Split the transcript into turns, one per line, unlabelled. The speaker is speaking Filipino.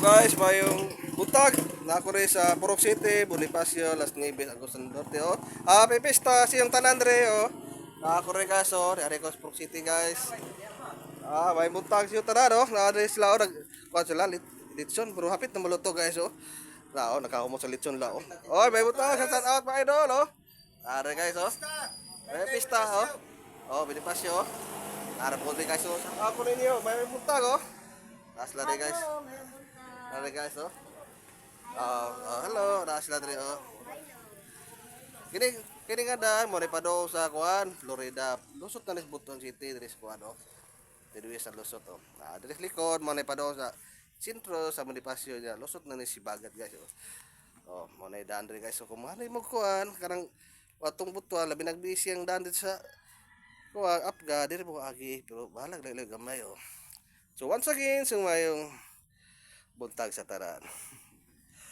Guys, mayong butag na ako rin sa Purok City, Bonifacio, Las Nieves, Agusan del Norte oh. Pipista siyang tanan re oh. Na ako rin kaso, ari ko sa Purok City guys. May butag siyo tanan oh. Na rin sila oh kuan sila litson, pero hapit na maluto guys oh. Na oh, nakahumo sa litson la oh. Oh, may butag sa shout out mga idol oh. Ari guys oh. May pista oh. Oh, Bonifacio oh. Ara po din guys oh. Ako ninyo, may butag oh. Asla rin guys. Hello guys, oh. Hello, sila diri oh. Kini nga daan mo pa do sa kuan, Florida. Lusot na ni Buton City diri sa kuan oh. Diri sa lusot oh. Diri likod mo pa do sa sentro sa Bonifacio niya. Lusot na ni Sibagat guys oh. Oh, mo na daan diri guys. So kung mo kuan karang watong butuan labi nagbisi ang daan dito sa kuan apga diri mo agi pero balag lang gamay oh. So once again, mayong buntag sa taran.